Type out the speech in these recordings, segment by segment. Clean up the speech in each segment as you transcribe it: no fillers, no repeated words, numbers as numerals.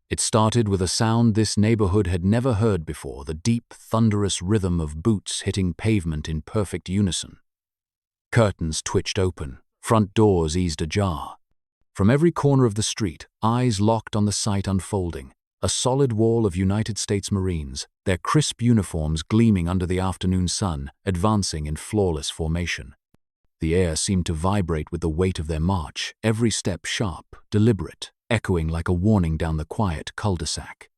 It started with a sound this neighborhood had never heard before, the deep, thunderous rhythm of boots hitting pavement in perfect unison. Curtains twitched open, front doors eased ajar. From every corner of the street, eyes locked on the sight unfolding, a solid wall of United States Marines, their crisp uniforms gleaming under the afternoon sun, advancing in flawless formation. The air seemed to vibrate with the weight of their march, every step sharp, deliberate, echoing like a warning down the quiet cul-de-sac.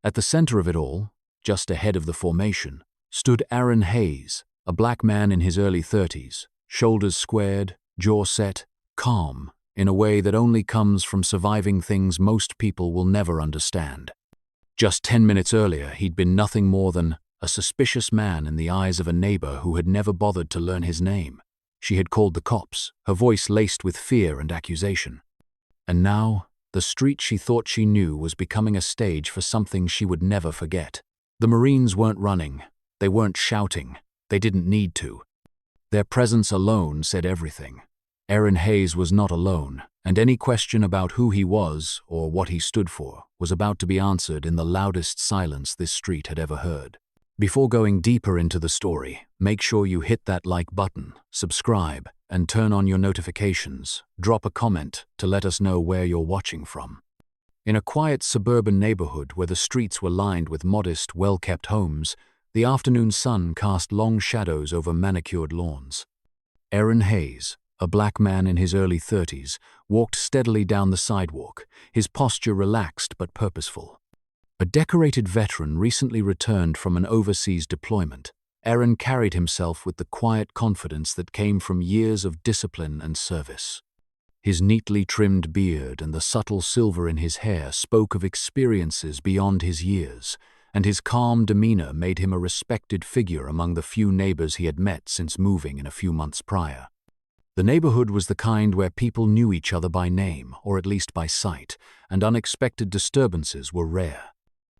At the center of it all, just ahead of the formation, stood Aaron Hayes, a black man in his early 30s, shoulders squared, jaw set, calm, in a way that only comes from surviving things most people will never understand. Just 10 minutes earlier, he'd been nothing more than a suspicious man in the eyes of a neighbor who had never bothered to learn his name. She had called the cops, her voice laced with fear and accusation. And now, the street she thought she knew was becoming a stage for something she would never forget. The Marines weren't running, they weren't shouting, they didn't need to. Their presence alone said everything. Aaron Hayes was not alone, and any question about who he was or what he stood for was about to be answered in the loudest silence this street had ever heard. Before going deeper into the story, make sure you hit that like button, subscribe, and turn on your notifications. Drop a comment to let us know where you're watching from. In a quiet suburban neighborhood where the streets were lined with modest, well-kept homes, the afternoon sun cast long shadows over manicured lawns. Aaron Hayes, a black man in his early 30s, walked steadily down the sidewalk, his posture relaxed but purposeful. A decorated veteran recently returned from an overseas deployment, Aaron carried himself with the quiet confidence that came from years of discipline and service. His neatly trimmed beard and the subtle silver in his hair spoke of experiences beyond his years, and his calm demeanor made him a respected figure among the few neighbors he had met since moving in a few months prior. The neighborhood was the kind where people knew each other by name, or at least by sight, and unexpected disturbances were rare.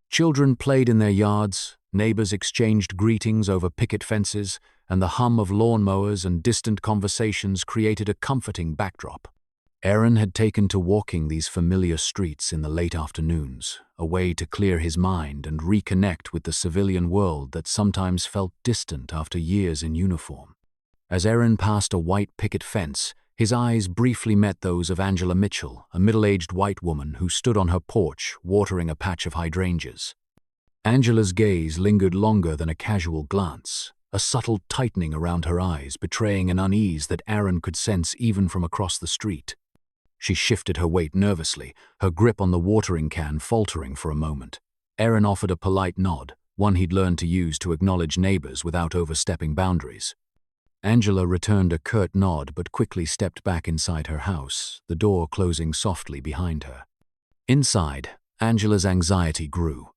Children played in their yards, neighbors exchanged greetings over picket fences, and the hum of lawnmowers and distant conversations created a comforting backdrop. Aaron had taken to walking these familiar streets in the late afternoons, a way to clear his mind and reconnect with the civilian world that sometimes felt distant after years in uniform. As Aaron passed a white picket fence, his eyes briefly met those of Angela Mitchell, a middle-aged white woman who stood on her porch watering a patch of hydrangeas. Angela's gaze lingered longer than a casual glance, a subtle tightening around her eyes betraying an unease that Aaron could sense even from across the street. She shifted her weight nervously, her grip on the watering can faltering for a moment. Aaron offered a polite nod, one he'd learned to use to acknowledge neighbors without overstepping boundaries. Angela returned a curt nod but quickly stepped back inside her house, the door closing softly behind her. Inside, Angela's anxiety grew.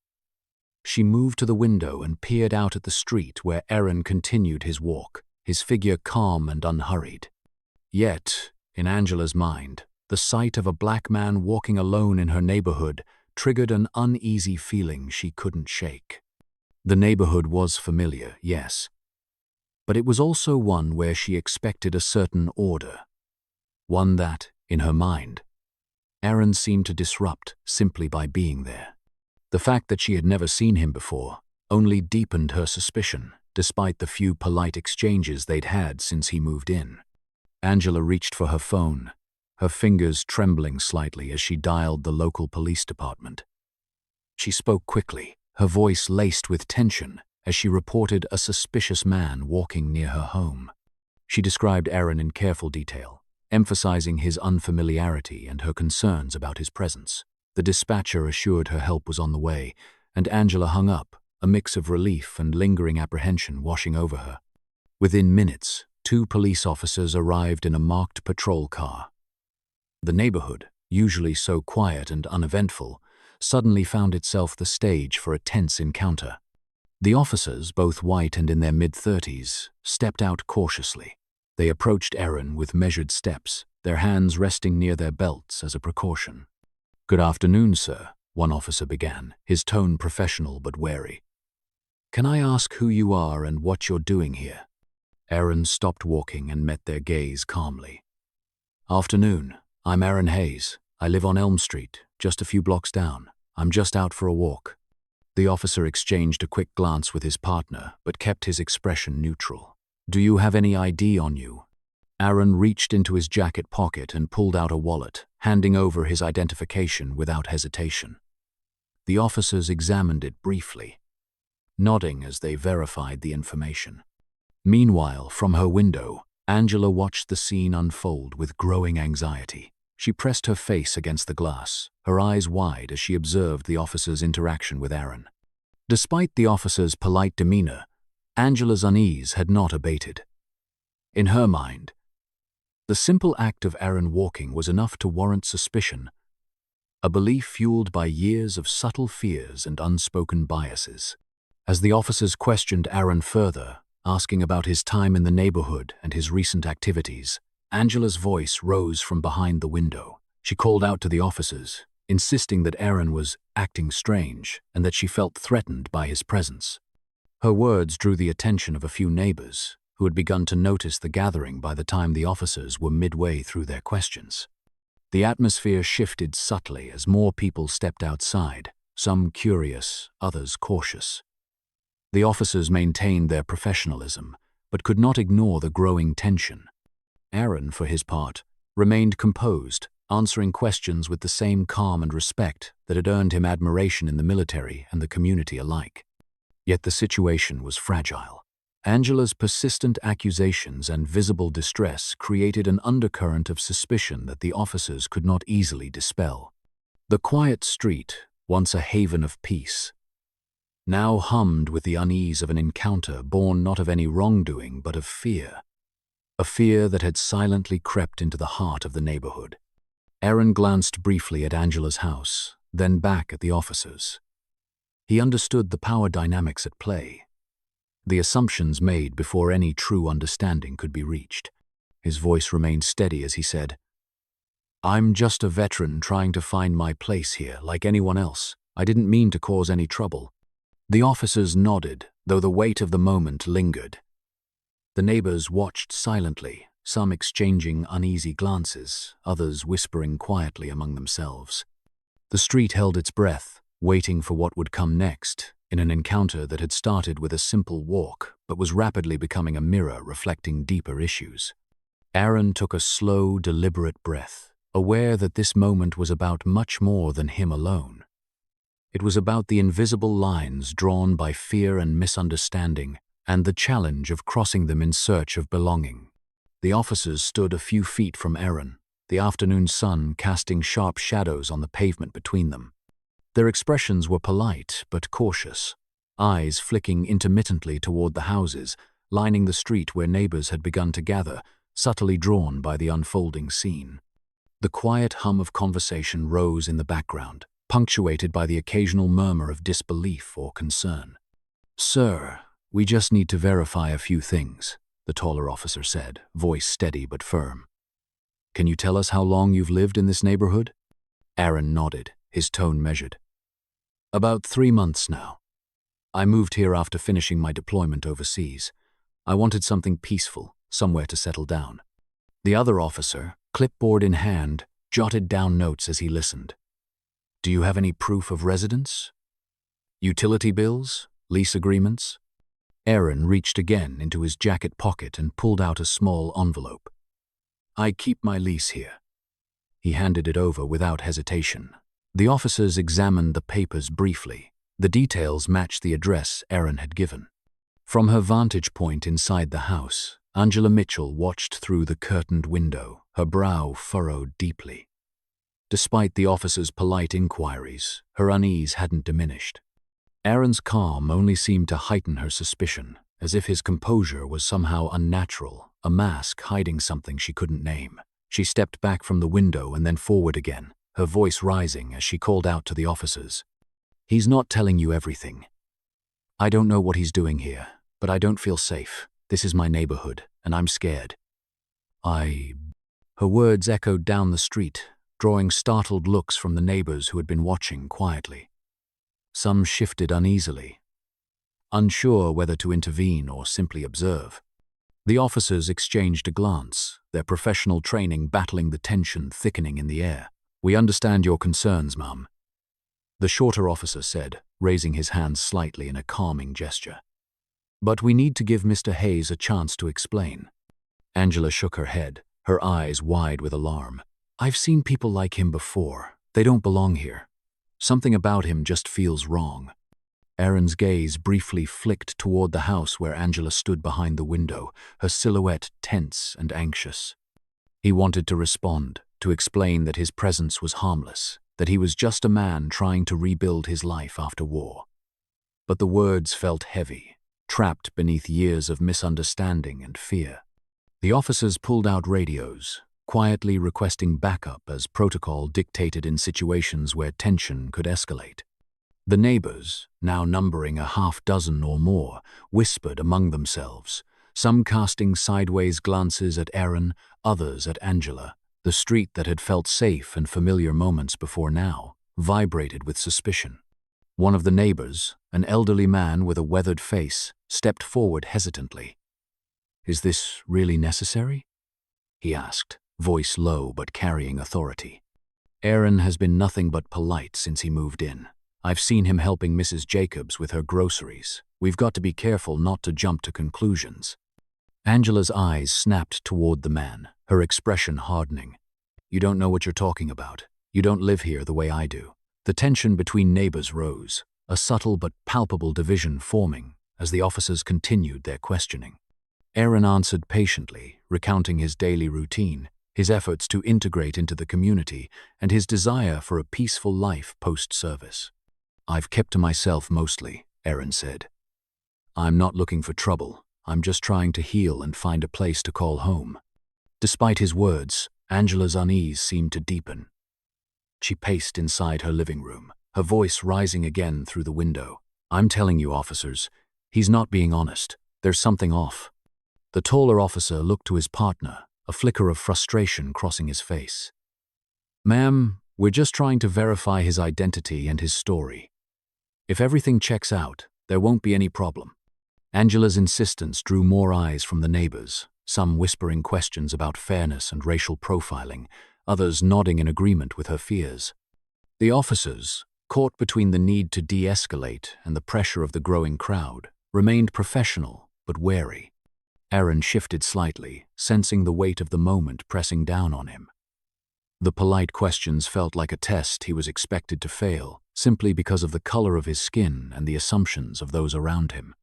She moved to the window and peered out at the street where Aaron continued his walk, his figure calm and unhurried. Yet, in Angela's mind, the sight of a black man walking alone in her neighborhood triggered an uneasy feeling she couldn't shake. The neighborhood was familiar, yes, but it was also one where she expected a certain order. One that, in her mind, Aaron seemed to disrupt simply by being there. The fact that she had never seen him before only deepened her suspicion, despite the few polite exchanges they'd had since he moved in. Angela reached for her phone, her fingers trembling slightly as she dialed the local police department. She spoke quickly, her voice laced with tension, as she reported a suspicious man walking near her home. She described Aaron in careful detail, emphasizing his unfamiliarity and her concerns about his presence. The dispatcher assured her help was on the way, and Angela hung up, a mix of relief and lingering apprehension washing over her. Within minutes, 2 police officers arrived in a marked patrol car. The neighborhood, usually so quiet and uneventful, suddenly found itself the stage for a tense encounter. The officers, both white and in their mid-30s, stepped out cautiously. They approached Aaron with measured steps, their hands resting near their belts as a precaution. "Good afternoon, sir," one officer began, his tone professional but wary. "Can I ask who you are and what you're doing here?" Aaron stopped walking and met their gaze calmly. "Afternoon. I'm Aaron Hayes. I live on Elm Street, just a few blocks down. I'm just out for a walk. The officer exchanged a quick glance with his partner, but kept his expression neutral. Do you have any ID on you? Aaron reached into his jacket pocket and pulled out a wallet, handing over his identification without hesitation. The officers examined it briefly, nodding as they verified the information. Meanwhile, from her window, Angela watched the scene unfold with growing anxiety. She pressed her face against the glass, her eyes wide as she observed the officer's interaction with Aaron. Despite the officer's polite demeanor, Angela's unease had not abated. In her mind, the simple act of Aaron walking was enough to warrant suspicion, a belief fueled by years of subtle fears and unspoken biases. As the officers questioned Aaron further, asking about his time in the neighborhood and his recent activities, Angela's voice rose from behind the window. She called out to the officers, insisting that Aaron was acting strange and that she felt threatened by his presence. Her words drew the attention of a few neighbors, who had begun to notice the gathering by the time the officers were midway through their questions. The atmosphere shifted subtly as more people stepped outside, some curious, others cautious. The officers maintained their professionalism, but could not ignore the growing tension. Aaron, for his part, remained composed, answering questions with the same calm and respect that had earned him admiration in the military and the community alike. Yet the situation was fragile. Angela's persistent accusations and visible distress created an undercurrent of suspicion that the officers could not easily dispel. The quiet street, once a haven of peace, now hummed with the unease of an encounter born not of any wrongdoing but of fear, a fear that had silently crept into the heart of the neighborhood. Aaron glanced briefly at Angela's house, then back at the officers. He understood the power dynamics at play, the assumptions made before any true understanding could be reached. His voice remained steady as he said, "I'm just a veteran trying to find my place here like anyone else. I didn't mean to cause any trouble." The officers nodded, though the weight of the moment lingered. The neighbors watched silently, some exchanging uneasy glances, others whispering quietly among themselves. The street held its breath, waiting for what would come next, in an encounter that had started with a simple walk, but was rapidly becoming a mirror reflecting deeper issues. Aaron took a slow, deliberate breath, aware that this moment was about much more than him alone. It was about the invisible lines drawn by fear and misunderstanding, and the challenge of crossing them in search of belonging. The officers stood a few feet from Aaron, the afternoon sun casting sharp shadows on the pavement between them. Their expressions were polite but cautious, eyes flicking intermittently toward the houses, lining the street where neighbors had begun to gather, subtly drawn by the unfolding scene. The quiet hum of conversation rose in the background, punctuated by the occasional murmur of disbelief or concern. "Sir, we just need to verify a few things," the taller officer said, voice steady but firm. "Can you tell us how long you've lived in this neighborhood?" Aaron nodded, his tone measured. "About 3 months now. I moved here after finishing my deployment overseas. I wanted something peaceful, somewhere to settle down." The other officer, clipboard in hand, jotted down notes as he listened. "Do you have any proof of residence? Utility bills? Lease agreements?" Aaron reached again into his jacket pocket and pulled out a small envelope. "I keep my lease here." He handed it over without hesitation. The officers examined the papers briefly. The details matched the address Aaron had given. From her vantage point inside the house, Angela Mitchell watched through the curtained window, her brow furrowed deeply. Despite the officer's polite inquiries, her unease hadn't diminished. Aaron's calm only seemed to heighten her suspicion, as if his composure was somehow unnatural, a mask hiding something she couldn't name. She stepped back from the window and then forward again, her voice rising as she called out to the officers. "He's not telling you everything. I don't know what he's doing here, but I don't feel safe. This is my neighborhood, and I'm scared." Her words echoed down the street, drawing startled looks from the neighbors who had been watching quietly. Some shifted uneasily, unsure whether to intervene or simply observe. The officers exchanged a glance, their professional training battling the tension thickening in the air. "We understand your concerns, Mum." the shorter officer said, raising his hands slightly in a calming gesture. "But we need to give Mr. Hayes a chance to explain." Angela shook her head, her eyes wide with alarm. "I've seen people like him before. They don't belong here. Something about him just feels wrong." Aaron's gaze briefly flicked toward the house where Angela stood behind the window, her silhouette tense and anxious. He wanted to respond, to explain that his presence was harmless, that he was just a man trying to rebuild his life after war. But the words felt heavy, trapped beneath years of misunderstanding and fear. The officers pulled out radios, quietly requesting backup as protocol dictated in situations where tension could escalate. The neighbors, now numbering a half-dozen or more, whispered among themselves, some casting sideways glances at Aaron, others at Angela. The street that had felt safe and familiar moments before now vibrated with suspicion. One of the neighbors, an elderly man with a weathered face, stepped forward hesitantly. "Is this really necessary?" he asked, voice low but carrying authority. "Aaron has been nothing but polite since he moved in. I've seen him helping Mrs. Jacobs with her groceries. We've got to be careful not to jump to conclusions." Angela's eyes snapped toward the man, her expression hardening. "You don't know what you're talking about. You don't live here the way I do." The tension between neighbors rose, a subtle but palpable division forming as the officers continued their questioning. Aaron answered patiently, recounting his daily routine, his efforts to integrate into the community, and his desire for a peaceful life post-service. "I've kept to myself mostly," Aaron said. "I'm not looking for trouble. I'm just trying to heal and find a place to call home." Despite his words, Angela's unease seemed to deepen. She paced inside her living room, her voice rising again through the window. "I'm telling you, officers, he's not being honest. There's something off." The taller officer looked to his partner, a flicker of frustration crossing his face. "Ma'am, we're just trying to verify his identity and his story. If everything checks out, there won't be any problem." Angela's insistence drew more eyes from the neighbors, some whispering questions about fairness and racial profiling, others nodding in agreement with her fears. The officers, caught between the need to de-escalate and the pressure of the growing crowd, remained professional but wary. Aaron shifted slightly, sensing the weight of the moment pressing down on him. The polite questions felt like a test he was expected to fail, simply because of the color of his skin and the assumptions of those around him.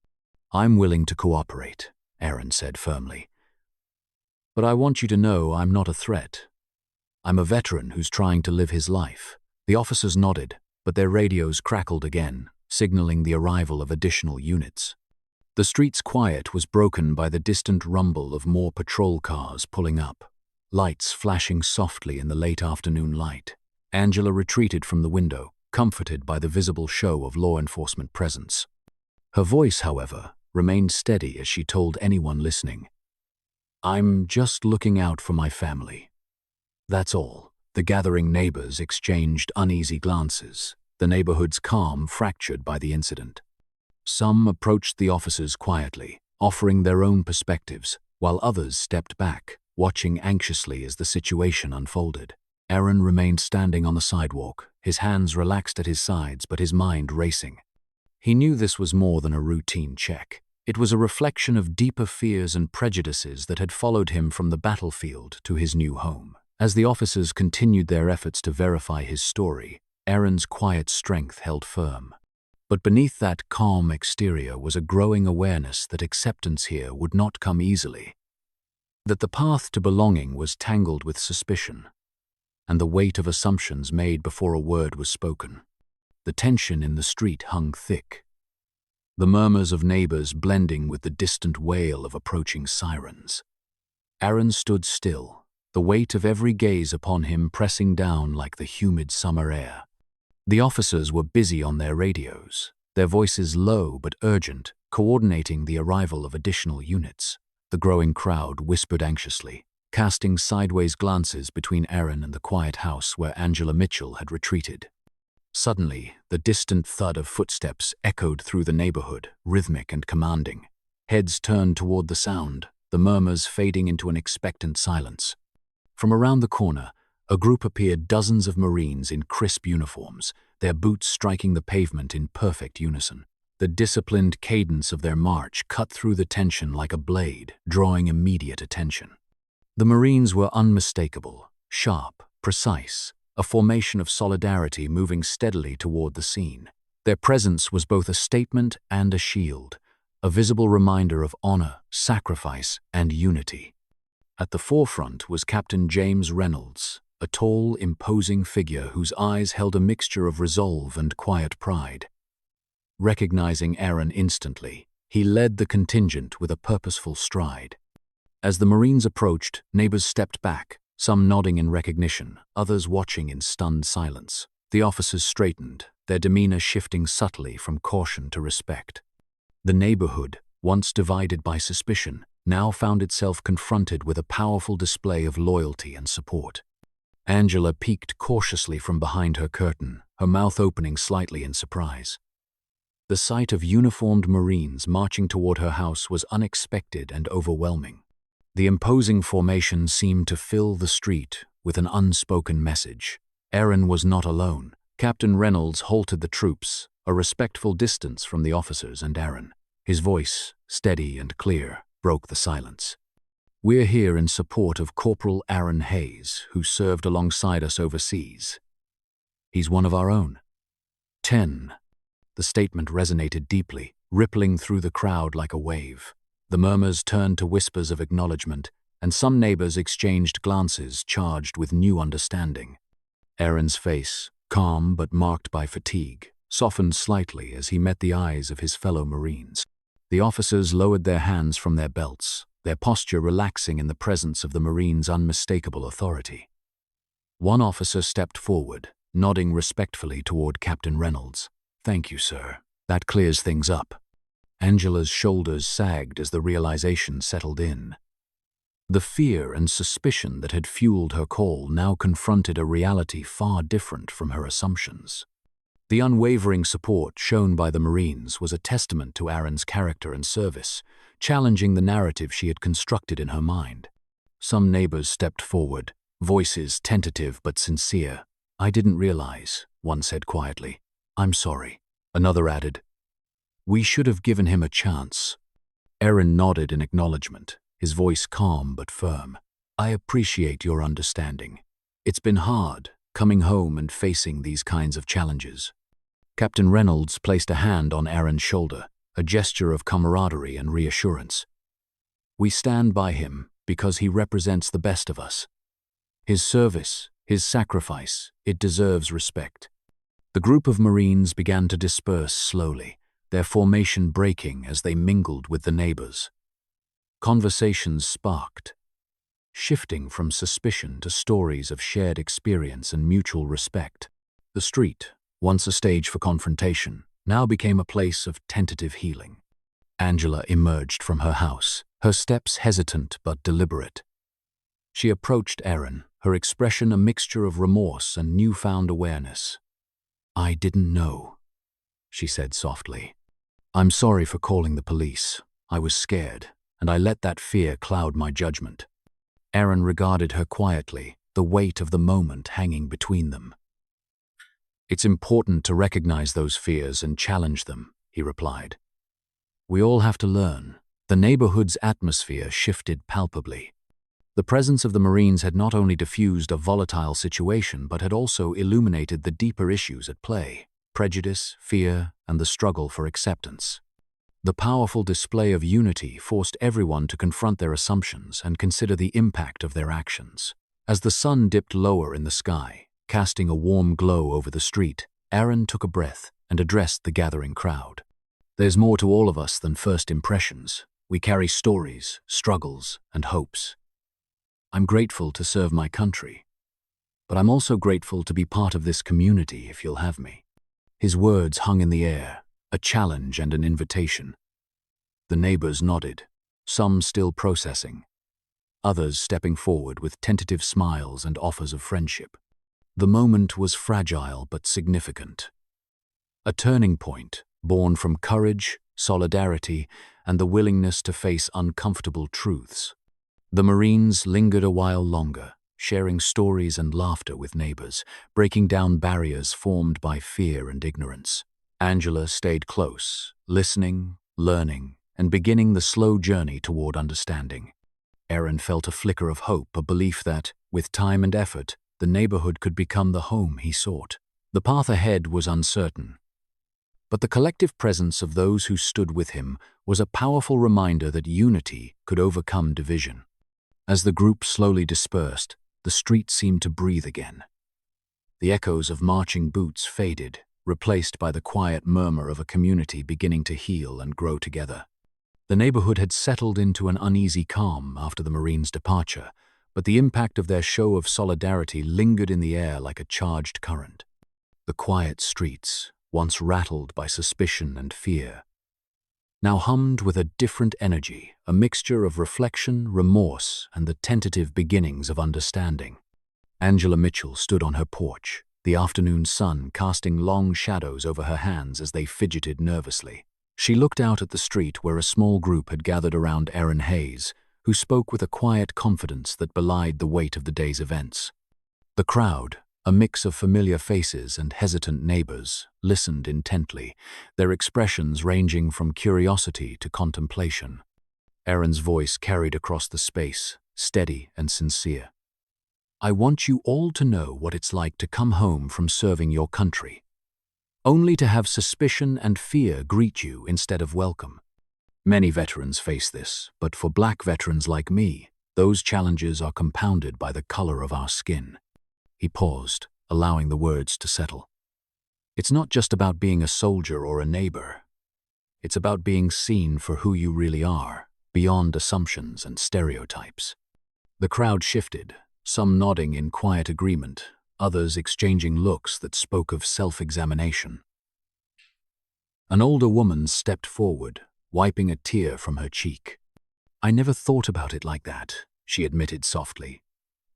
"I'm willing to cooperate," Aaron said firmly. "But I want you to know I'm not a threat. I'm a veteran who's trying to live his life." The officers nodded, but their radios crackled again, signaling the arrival of additional units. The street's quiet was broken by the distant rumble of more patrol cars pulling up, lights flashing softly in the late afternoon light. Angela retreated from the window, comforted by the visible show of law enforcement presence. Her voice, however, remained steady as she told anyone listening. "I'm just looking out for my family. That's all." The gathering neighbors exchanged uneasy glances, the neighborhood's calm fractured by the incident. Some approached the officers quietly, offering their own perspectives, while others stepped back, watching anxiously as the situation unfolded. Aaron remained standing on the sidewalk, his hands relaxed at his sides but his mind racing. He knew this was more than a routine check. It was a reflection of deeper fears and prejudices that had followed him from the battlefield to his new home. As the officers continued their efforts to verify his story, Aaron's quiet strength held firm. But beneath that calm exterior was a growing awareness that acceptance here would not come easily, that the path to belonging was tangled with suspicion, and the weight of assumptions made before a word was spoken. The tension in the street hung thick, the murmurs of neighbors blending with the distant wail of approaching sirens. Aaron stood still, the weight of every gaze upon him pressing down like the humid summer air. The officers were busy on their radios, their voices low but urgent, coordinating the arrival of additional units. The growing crowd whispered anxiously, casting sideways glances between Aaron and the quiet house where Angela Mitchell had retreated. Suddenly, the distant thud of footsteps echoed through the neighborhood, rhythmic and commanding. Heads turned toward the sound, the murmurs fading into an expectant silence. From around the corner, a group appeared, dozens of Marines in crisp uniforms, their boots striking the pavement in perfect unison. The disciplined cadence of their march cut through the tension like a blade, drawing immediate attention. The Marines were unmistakable, sharp, precise, a formation of solidarity moving steadily toward the scene. Their presence was both a statement and a shield, a visible reminder of honor, sacrifice, and unity. At the forefront was Captain James Reynolds, a tall, imposing figure whose eyes held a mixture of resolve and quiet pride. Recognizing Aaron instantly, he led the contingent with a purposeful stride. As the Marines approached, neighbors stepped back, some nodding in recognition, others watching in stunned silence. The officers straightened, their demeanor shifting subtly from caution to respect. The neighborhood, once divided by suspicion, now found itself confronted with a powerful display of loyalty and support. Angela peeked cautiously from behind her curtain, her mouth opening slightly in surprise. The sight of uniformed Marines marching toward her house was unexpected and overwhelming. The imposing formation seemed to fill the street with an unspoken message. Aaron was not alone. Captain Reynolds halted the troops, a respectful distance from the officers and Aaron. His voice, steady and clear, broke the silence. "We're here in support of Corporal Aaron Hayes, who served alongside us overseas. He's one of our own." 10. The statement resonated deeply, rippling through the crowd like a wave. The murmurs turned to whispers of acknowledgement, and some neighbors exchanged glances charged with new understanding. Aaron's face, calm but marked by fatigue, softened slightly as he met the eyes of his fellow Marines. The officers lowered their hands from their belts, their posture relaxing in the presence of the Marines' unmistakable authority. One officer stepped forward, nodding respectfully toward Captain Reynolds. "Thank you, sir. That clears things up." Angela's shoulders sagged as the realization settled in. The fear and suspicion that had fueled her call now confronted a reality far different from her assumptions. The unwavering support shown by the Marines was a testament to Aaron's character and service, challenging the narrative she had constructed in her mind. Some neighbors stepped forward, voices tentative but sincere. "I didn't realize," one said quietly. "I'm sorry." Another added, "We should have given him a chance." Aaron nodded in acknowledgement, his voice calm but firm. "I appreciate your understanding. It's been hard, coming home and facing these kinds of challenges." Captain Reynolds placed a hand on Aaron's shoulder, a gesture of camaraderie and reassurance. "We stand by him because he represents the best of us. His service, his sacrifice, it deserves respect." The group of Marines began to disperse slowly, their formation breaking as they mingled with the neighbors. Conversations sparked, shifting from suspicion to stories of shared experience and mutual respect. The street, once a stage for confrontation, now became a place of tentative healing. Angela emerged from her house, her steps hesitant but deliberate. She approached Aaron, her expression a mixture of remorse and newfound awareness. "I didn't know," she said softly. "I'm sorry for calling the police. I was scared, and I let that fear cloud my judgment." Aaron regarded her quietly, the weight of the moment hanging between them. "It's important to recognize those fears and challenge them," he replied. "We all have to learn." The neighborhood's atmosphere shifted palpably. The presence of the Marines had not only diffused a volatile situation but had also illuminated the deeper issues at play: prejudice, fear, and the struggle for acceptance. The powerful display of unity forced everyone to confront their assumptions and consider the impact of their actions. As the sun dipped lower in the sky, casting a warm glow over the street, Aaron took a breath and addressed the gathering crowd. "There's more to all of us than first impressions. We carry stories, struggles, and hopes. I'm grateful to serve my country, but I'm also grateful to be part of this community if you'll have me." His words hung in the air, a challenge and an invitation. The neighbors nodded, some still processing, others stepping forward with tentative smiles and offers of friendship. The moment was fragile but significant. A turning point, born from courage, solidarity, and the willingness to face uncomfortable truths. The Marines lingered a while longer, sharing stories and laughter with neighbors, breaking down barriers formed by fear and ignorance. Angela stayed close, listening, learning, and beginning the slow journey toward understanding. Aaron felt a flicker of hope, a belief that, with time and effort, the neighborhood could become the home he sought. The path ahead was uncertain, but the collective presence of those who stood with him was a powerful reminder that unity could overcome division. As the group slowly dispersed, the street seemed to breathe again. The echoes of marching boots faded, replaced by the quiet murmur of a community beginning to heal and grow together. The neighborhood had settled into an uneasy calm after the Marines' departure, but the impact of their show of solidarity lingered in the air like a charged current. The quiet streets, once rattled by suspicion and fear, now hummed with a different energy, a mixture of reflection, remorse, and the tentative beginnings of understanding. Angela Mitchell stood on her porch, the afternoon sun casting long shadows over her hands as they fidgeted nervously. She looked out at the street where a small group had gathered around Aaron Hayes, who spoke with a quiet confidence that belied the weight of the day's events. The crowd, a mix of familiar faces and hesitant neighbors, listened intently, their expressions ranging from curiosity to contemplation. Aaron's voice carried across the space, steady and sincere. "I want you all to know what it's like to come home from serving your country, only to have suspicion and fear greet you instead of welcome. Many veterans face this, but for Black veterans like me, those challenges are compounded by the color of our skin." He paused, allowing the words to settle. "It's not just about being a soldier or a neighbor. It's about being seen for who you really are, beyond assumptions and stereotypes." The crowd shifted, some nodding in quiet agreement, others exchanging looks that spoke of self-examination. An older woman stepped forward, wiping a tear from her cheek. "I never thought about it like that," she admitted softly.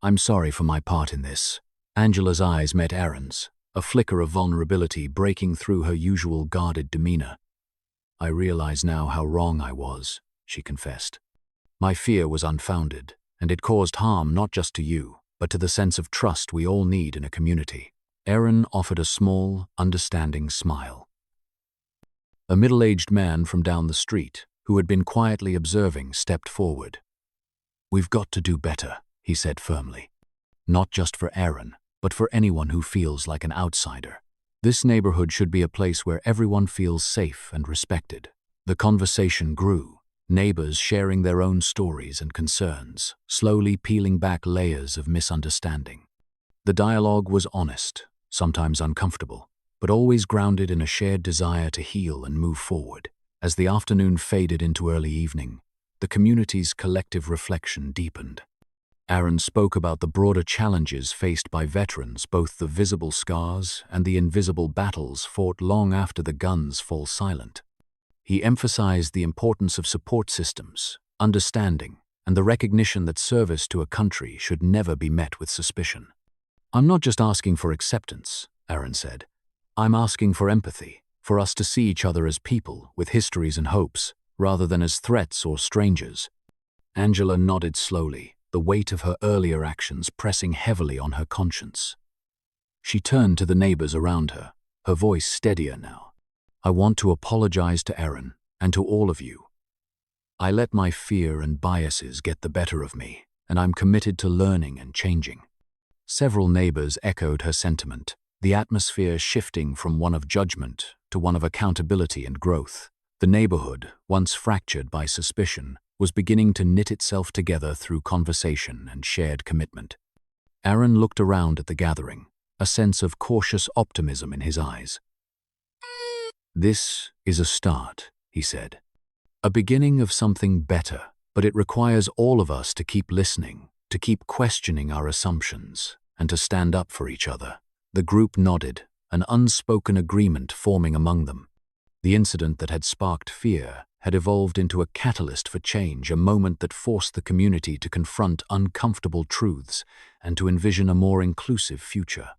"I'm sorry for my part in this." Angela's eyes met Aaron's, a flicker of vulnerability breaking through her usual guarded demeanor. "I realize now how wrong I was," she confessed. "My fear was unfounded, and it caused harm not just to you, but to the sense of trust we all need in a community." Aaron offered a small, understanding smile. A middle-aged man from down the street, who had been quietly observing, stepped forward. "We've got to do better," he said firmly. "Not just for Aaron, but for anyone who feels like an outsider. This neighborhood should be a place where everyone feels safe and respected." The conversation grew, neighbors sharing their own stories and concerns, slowly peeling back layers of misunderstanding. The dialogue was honest, sometimes uncomfortable, but always grounded in a shared desire to heal and move forward. As the afternoon faded into early evening, the community's collective reflection deepened. Aaron spoke about the broader challenges faced by veterans, both the visible scars and the invisible battles fought long after the guns fall silent. He emphasized the importance of support systems, understanding, and the recognition that service to a country should never be met with suspicion. "I'm not just asking for acceptance," Aaron said. "I'm asking for empathy, for us to see each other as people with histories and hopes, rather than as threats or strangers." Angela nodded slowly, the weight of her earlier actions pressing heavily on her conscience. She turned to the neighbors around her, her voice steadier now. "I want to apologize to Aaron and to all of you. I let my fear and biases get the better of me, and I'm committed to learning and changing." Several neighbors echoed her sentiment, the atmosphere shifting from one of judgment to one of accountability and growth. The neighborhood, once fractured by suspicion, was beginning to knit itself together through conversation and shared commitment. Aaron looked around at the gathering, a sense of cautious optimism in his eyes. "This is a start," he said. "A beginning of something better, but it requires all of us to keep listening, to keep questioning our assumptions, and to stand up for each other." The group nodded, an unspoken agreement forming among them. The incident that had sparked fear had evolved into a catalyst for change, a moment that forced the community to confront uncomfortable truths and to envision a more inclusive future.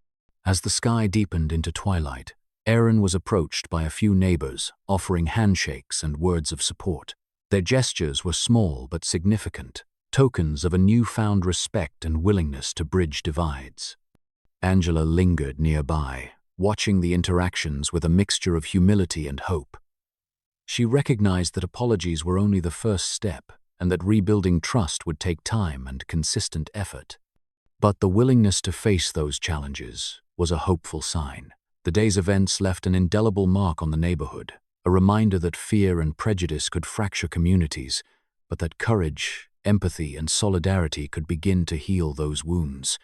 As the sky deepened into twilight, Aaron was approached by a few neighbors, offering handshakes and words of support. Their gestures were small but significant, tokens of a newfound respect and willingness to bridge divides. Angela lingered nearby, watching the interactions with a mixture of humility and hope. She recognized that apologies were only the first step, and that rebuilding trust would take time and consistent effort. But the willingness to face those challenges was a hopeful sign. The day's events left an indelible mark on the neighborhood, a reminder that fear and prejudice could fracture communities, but that courage, empathy, and solidarity could begin to heal those wounds.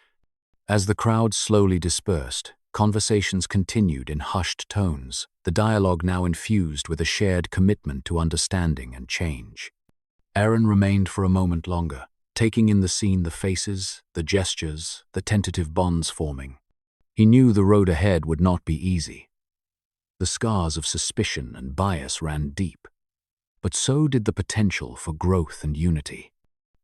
As the crowd slowly dispersed, conversations continued in hushed tones, the dialogue now infused with a shared commitment to understanding and change. Aaron remained for a moment longer, taking in the scene, the faces, the gestures, the tentative bonds forming. He knew the road ahead would not be easy. The scars of suspicion and bias ran deep, but so did the potential for growth and unity.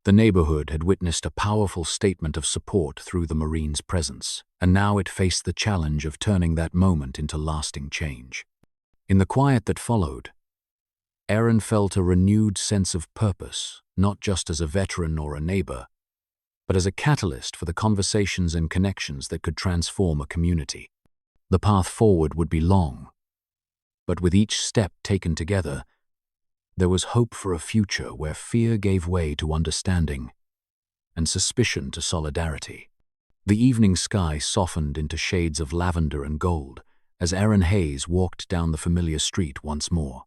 The neighborhood had witnessed a powerful statement of support through the Marine's presence, and now it faced the challenge of turning that moment into lasting change. In the quiet that followed, Aaron felt a renewed sense of purpose, not just as a veteran or a neighbor, but as a catalyst for the conversations and connections that could transform a community. The path forward would be long, but with each step taken together, there was hope for a future where fear gave way to understanding and suspicion to solidarity. The evening sky softened into shades of lavender and gold as Aaron Hayes walked down the familiar street once more.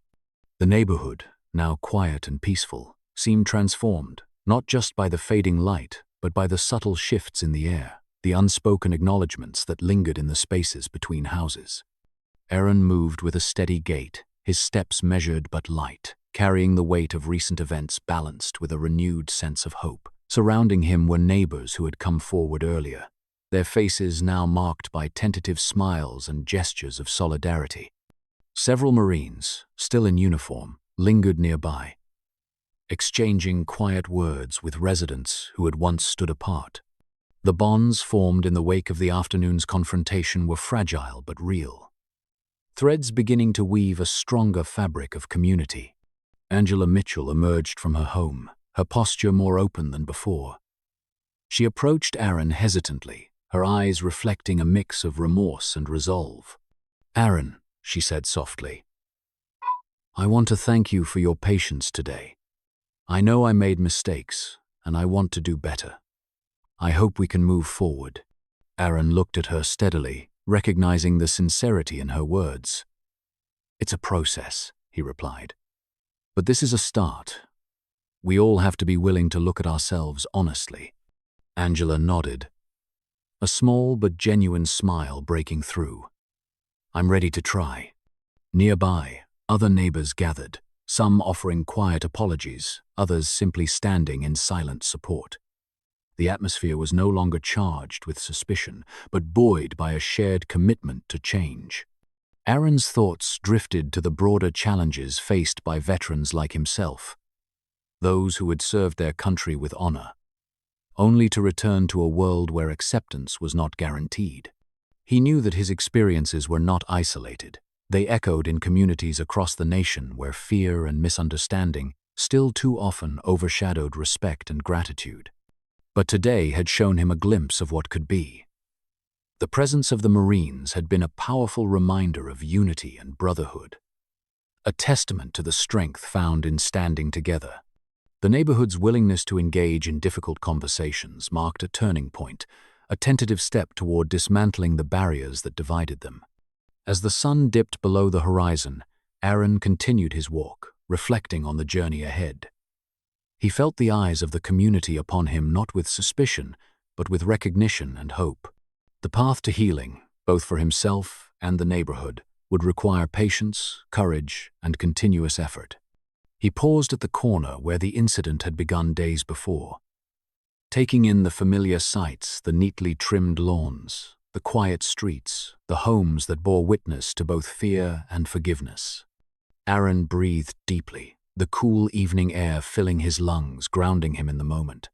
The neighborhood, now quiet and peaceful, seemed transformed, not just by the fading light, but by the subtle shifts in the air, the unspoken acknowledgments that lingered in the spaces between houses. Aaron moved with a steady gait, his steps measured but light, carrying the weight of recent events balanced with a renewed sense of hope. Surrounding him were neighbors who had come forward earlier, their faces now marked by tentative smiles and gestures of solidarity. Several Marines, still in uniform, lingered nearby, exchanging quiet words with residents who had once stood apart. The bonds formed in the wake of the afternoon's confrontation were fragile but real, threads beginning to weave a stronger fabric of community. Angela Mitchell emerged from her home, her posture more open than before. She approached Aaron hesitantly, her eyes reflecting a mix of remorse and resolve. "Aaron," she said softly, "I want to thank you for your patience today. I know I made mistakes, and I want to do better. I hope we can move forward." Aaron looked at her steadily, recognizing the sincerity in her words. "It's a process," he replied. "But this is a start. We all have to be willing to look at ourselves honestly." Angela nodded, a small but genuine smile breaking through. "I'm ready to try." Nearby, other neighbors gathered, some offering quiet apologies, others simply standing in silent support. The atmosphere was no longer charged with suspicion, but buoyed by a shared commitment to change. Aaron's thoughts drifted to the broader challenges faced by veterans like himself, those who had served their country with honor, only to return to a world where acceptance was not guaranteed. He knew that his experiences were not isolated. They echoed in communities across the nation where fear and misunderstanding still too often overshadowed respect and gratitude. But today had shown him a glimpse of what could be. The presence of the Marines had been a powerful reminder of unity and brotherhood, a testament to the strength found in standing together. The neighborhood's willingness to engage in difficult conversations marked a turning point, a tentative step toward dismantling the barriers that divided them. As the sun dipped below the horizon, Aaron continued his walk, reflecting on the journey ahead. He felt the eyes of the community upon him not with suspicion, but with recognition and hope. The path to healing, both for himself and the neighborhood, would require patience, courage, and continuous effort. He paused at the corner where the incident had begun days before, taking in the familiar sights, the neatly trimmed lawns, the quiet streets, the homes that bore witness to both fear and forgiveness. Aaron breathed deeply, the cool evening air filling his lungs, grounding him in the moment.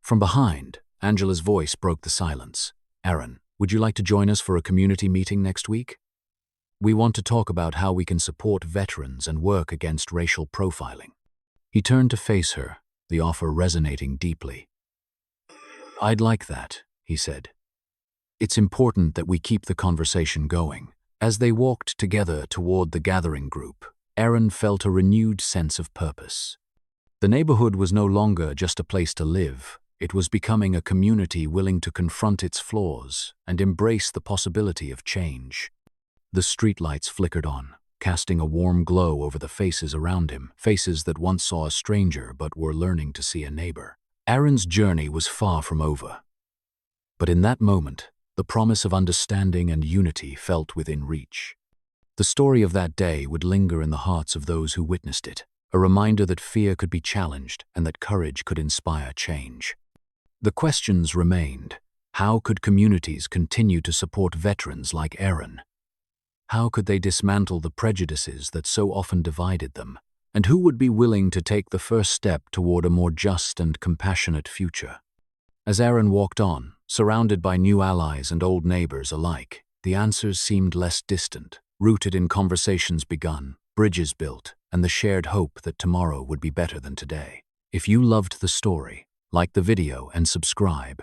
From behind, Angela's voice broke the silence. "Aaron, would you like to join us for a community meeting next week? We want to talk about how we can support veterans and work against racial profiling." He turned to face her, the offer resonating deeply. "I'd like that," he said. "It's important that we keep the conversation going." As they walked together toward the gathering group, Aaron felt a renewed sense of purpose. The neighborhood was no longer just a place to live. It was becoming a community willing to confront its flaws and embrace the possibility of change. The streetlights flickered on, casting a warm glow over the faces around him, faces that once saw a stranger but were learning to see a neighbor. Aaron's journey was far from over. But in that moment, the promise of understanding and unity felt within reach. The story of that day would linger in the hearts of those who witnessed it, a reminder that fear could be challenged and that courage could inspire change. The questions remained. How could communities continue to support veterans like Aaron? How could they dismantle the prejudices that so often divided them? And who would be willing to take the first step toward a more just and compassionate future? As Aaron walked on, surrounded by new allies and old neighbors alike, the answers seemed less distant, rooted in conversations begun, bridges built, and the shared hope that tomorrow would be better than today. If you loved the story, like the video and subscribe.